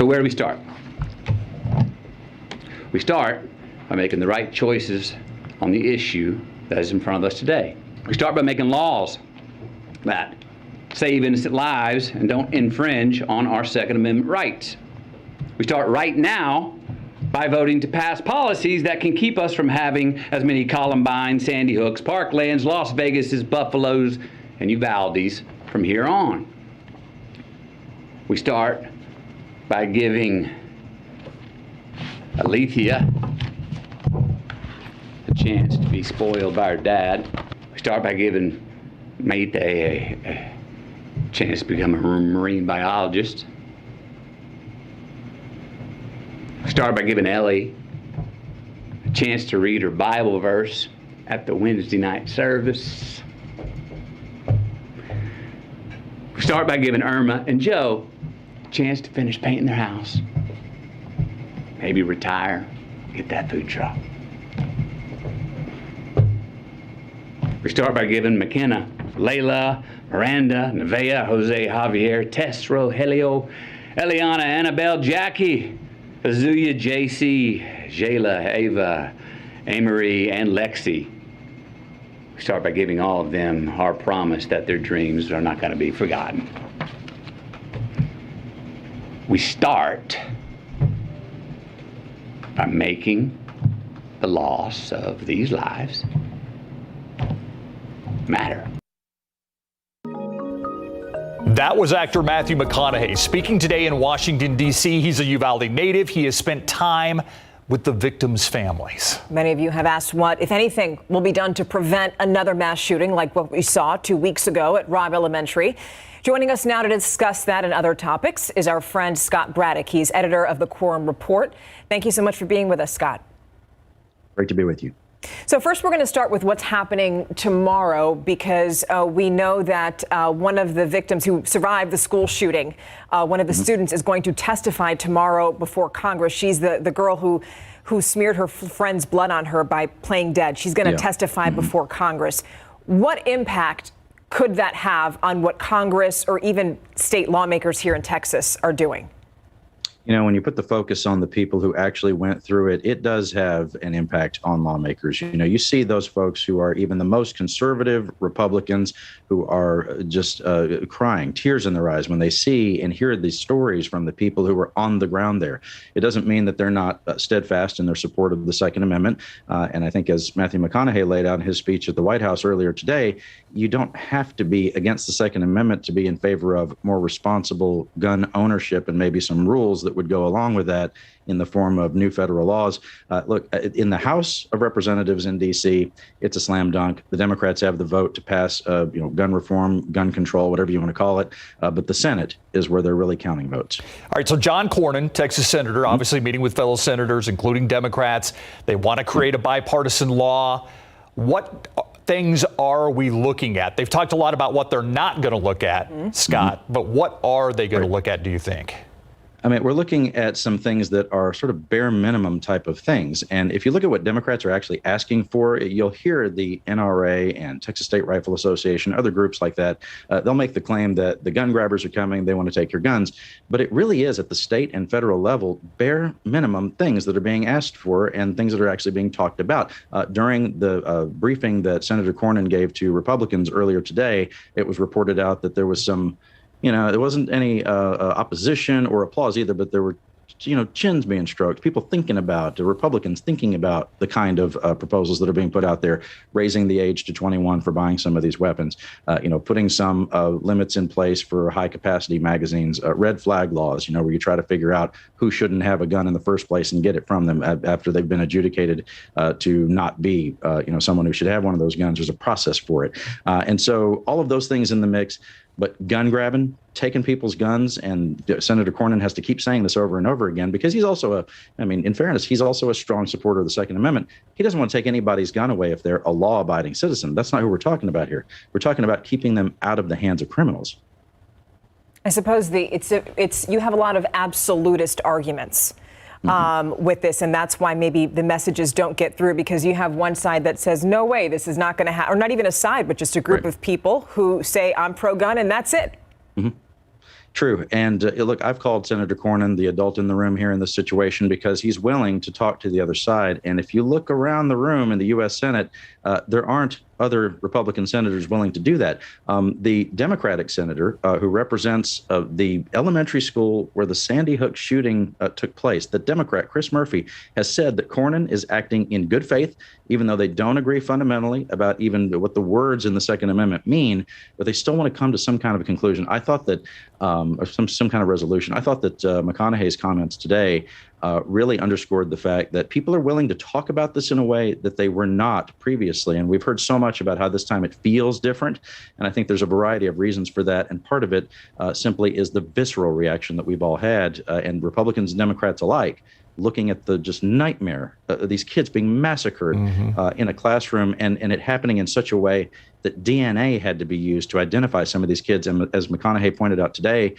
So where do we start? We start by making the right choices on the issue that is in front of us today. We start by making laws that save innocent lives and don't infringe on our Second Amendment rights. We start right now by voting to pass policies that can keep us from having as many Columbine, Sandy Hooks, Parklands, Las Vegases, Buffaloes, and Uvaldes from here on. We start by giving Alethea a chance to be spoiled by her dad. We start by giving Mayte a chance to become a marine biologist. We start by giving Ellie a chance to read her Bible verse at the Wednesday night service. We start by giving Irma and Joe a chance to finish painting their house. Maybe retire, get that food truck. We start by giving McKenna, Layla, Miranda, Nevaeh, Jose, Javier, Tess, Rogelio, Eliana, Annabelle, Jackie, Azuya, JC, Jayla, Ava, Amory, and Lexi. We start by giving all of them our promise that their dreams are not going to be forgotten. We start by making the loss of these lives matter. That was actor Matthew McConaughey speaking today in Washington, D.C. He's a Uvalde native. He has spent time with the victims' families. Many of you have asked what, if anything, will be done to prevent another mass shooting like what we saw 2 weeks ago at Robb Elementary. Joining us now to discuss that and other topics is our friend Scott Braddock. He's editor of the Quorum Report. Thank you so much for being with us, Scott. Great to be with you. So first, we're going to start with what's happening tomorrow, because we know that one of the victims who survived the school shooting, one of the students, is going to testify tomorrow before Congress. She's the girl who smeared her friend's blood on her by playing dead. She's going to testify before Congress. What impact could that have on what Congress or even state lawmakers here in Texas are doing? You know, when you put the focus on the people who actually went through it, it does have an impact on lawmakers. You know, you see those folks who are even the most conservative Republicans who are just crying, tears in their eyes when they see and hear these stories from the people who were on the ground there. It doesn't mean that they're not steadfast in their support of the Second Amendment. And I think as Matthew McConaughey laid out in his speech at the White House earlier today, you don't have to be against the Second Amendment to be in favor of more responsible gun ownership and maybe some rules that would go along with that in the form of new federal laws. Look, in the House of Representatives in D.C., it's a slam dunk. The Democrats have the vote to pass, gun reform, gun control, whatever you want to call it. But the Senate is where they're really counting votes. All right. So John Cornyn, Texas senator, obviously meeting with fellow senators, including Democrats. They want to create a bipartisan law. What things are we looking at? They've talked a lot about what they're not going to look at, Scott, but what are they going to look at, do you think? I mean, we're looking at some things that are sort of bare minimum type of things. And if you look at what Democrats are actually asking for, you'll hear the NRA and Texas State Rifle Association, other groups like that. They'll make the claim that the gun grabbers are coming, they want to take your guns. But it really is at the state and federal level, bare minimum things that are being asked for and things that are actually being talked about. During the briefing that Senator Cornyn gave to Republicans earlier today, it was reported out that there was some, there wasn't any opposition or applause either, but there were, chins being stroked, people thinking about, the Republicans thinking about the kind of proposals that are being put out there, raising the age to 21 for buying some of these weapons, putting some limits in place for high capacity magazines, red flag laws, where you try to figure out who shouldn't have a gun in the first place and get it from them after they've been adjudicated to not be, someone who should have one of those guns. There's a process for it. And so all of those things in the mix. But gun grabbing, taking people's guns, and Senator Cornyn has to keep saying this over and over again because he's also in fairness, he's also a strong supporter of the Second Amendment. He doesn't want to take anybody's gun away if they're a law-abiding citizen. That's not who we're talking about here. We're talking about keeping them out of the hands of criminals. I suppose you have a lot of absolutist arguments with this, and that's why maybe the messages don't get through, because you have one side that says, no way, this is not going to happen, or not even a side, but just a group of people who say, I'm pro-gun, and that's it. True. And look, I've called Senator Cornyn the adult in the room here in this situation because he's willing to talk to the other side. And if you look around the room in the U.S. Senate, there aren't other Republican senators willing to do that. The Democratic senator who represents the elementary school where the Sandy Hook shooting took place, the Democrat, Chris Murphy, has said that Cornyn is acting in good faith, even though they don't agree fundamentally about even what the words in the Second Amendment mean, but they still want to come to some kind of a conclusion. I thought that, or some kind of resolution. I thought that McConaughey's comments today really underscored the fact that people are willing to talk about this in a way that they were not previously. And we've heard so much about how this time it feels different. And I think there's a variety of reasons for that. And part of it simply is the visceral reaction that we've all had, and Republicans and Democrats alike, looking at the just nightmare, these kids being massacred in a classroom, and it happening in such a way that DNA had to be used to identify some of these kids. And as McConaughey pointed out today,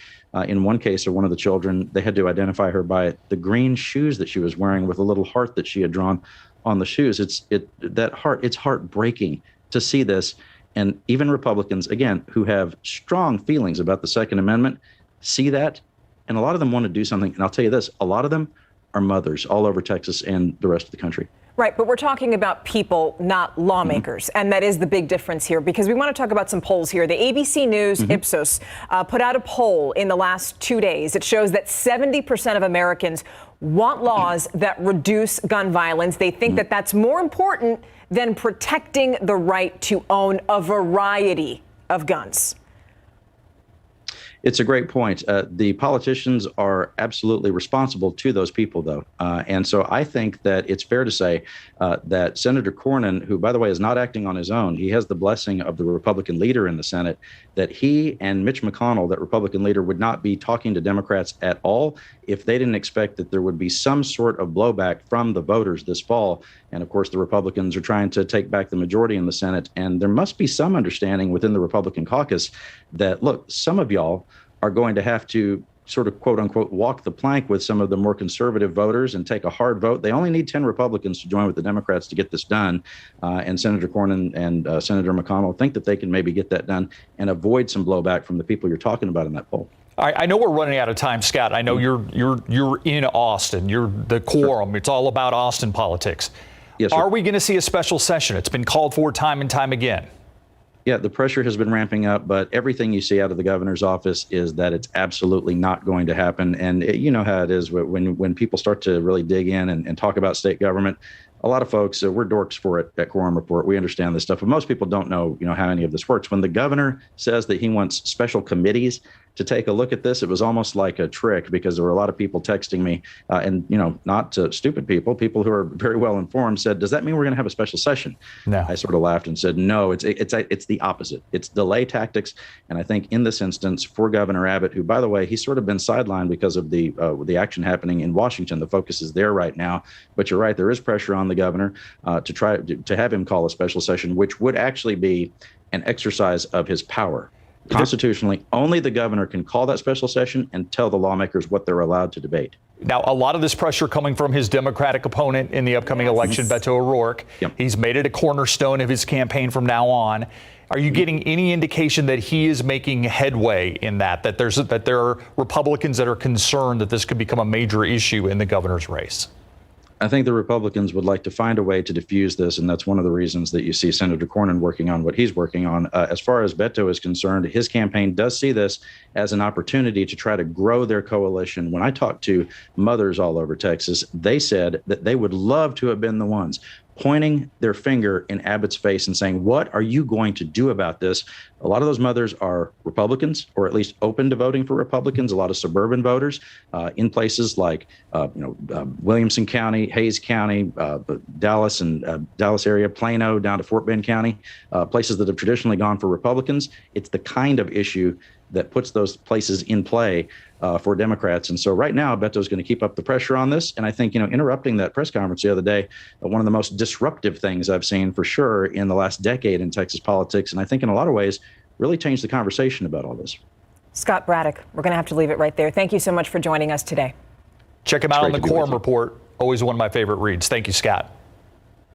in one case of one of the children, they had to identify her by the green shoes that she was wearing with a little heart that she had drawn on the shoes. It's heartbreaking to see this. And even Republicans, again, who have strong feelings about the Second Amendment, see that. And a lot of them want to do something. And I'll tell you this, a lot of them are mothers all over Texas and the rest of the country. Right, but we're talking about people, not lawmakers, and that is the big difference here, because we want to talk about some polls here. The ABC News Ipsos put out a poll in the last 2 days. It shows that 70% of Americans want laws that reduce gun violence. They think that that's more important than protecting the right to own a variety of guns. It's a great point. The politicians are absolutely responsible to those people, though. And so I think that it's fair to say that Senator Cornyn, who, by the way, is not acting on his own, he has the blessing of the Republican leader in the Senate, that he and Mitch McConnell, that Republican leader, would not be talking to Democrats at all if they didn't expect that there would be some sort of blowback from the voters this fall. And of course, the Republicans are trying to take back the majority in the Senate. And there must be some understanding within the Republican caucus that, look, some of y'all are going to have to sort of, quote unquote, walk the plank with some of the more conservative voters and take a hard vote. They only need 10 Republicans to join with the Democrats to get this done. And Senator Cornyn and Senator McConnell think that they can maybe get that done and avoid some blowback from the people you're talking about in that poll. I know we're running out of time, Scott. I know you're in Austin. You're the Quorum. Sure. It's all about Austin politics. Yes, sir. Are we going to see a special session? It's been called for time and time again. Yeah, the pressure has been ramping up, but everything you see out of the governor's office is that it's absolutely not going to happen. And you know how it is when people start to really dig in and talk about state government. A lot of folks, we're dorks for it at Quorum Report. We understand this stuff, but most people don't know, how any of this works. When the governor says that he wants special committees to take a look at this, it was almost like a trick, because there were a lot of people texting me, and not stupid people who are very well informed, said, "Does that mean we're going to have a special session?" No. I sort of laughed and said, "No, it's the opposite. It's delay tactics." And I think in this instance, for Governor Abbott, who, by the way, he's sort of been sidelined because of the action happening in Washington. The focus is there right now. But you're right, there is pressure on the governor to try to have him call a special session, which would actually be an exercise of his power. Constitutionally, only the governor can call that special session and tell the lawmakers what they're allowed to debate. Now, a lot of this pressure coming from his Democratic opponent in the upcoming election, Beto O'Rourke. Yep. He's made it a cornerstone of his campaign from now on. Are you getting any indication that he is making headway in that there are Republicans that are concerned that this could become a major issue in the governor's race? I think the Republicans would like to find a way to diffuse this, and that's one of the reasons that you see Senator Cornyn working on what he's working on. As far as Beto is concerned, his campaign does see this as an opportunity to try to grow their coalition. When I talked to mothers all over Texas, they said that they would love to have been the ones pointing their finger in Abbott's face and saying, "What are you going to do about this?" A lot of those mothers are Republicans, or at least open to voting for Republicans. A lot of suburban voters in places like Williamson County, Hayes County, Dallas and Dallas area, Plano, down to Fort Bend County, places that have traditionally gone for Republicans. It's the kind of issue that puts those places in play for Democrats. And so right now, Beto's going to keep up the pressure on this. And I think, interrupting that press conference the other day, one of the most disruptive things I've seen for sure in the last decade in Texas politics, and I think in a lot of ways really changed the conversation about all this. Scott Braddock, we're going to have to leave it right there. Thank you so much for joining us today. Check him out on the Quorum Report. Always one of my favorite reads. Thank you, Scott.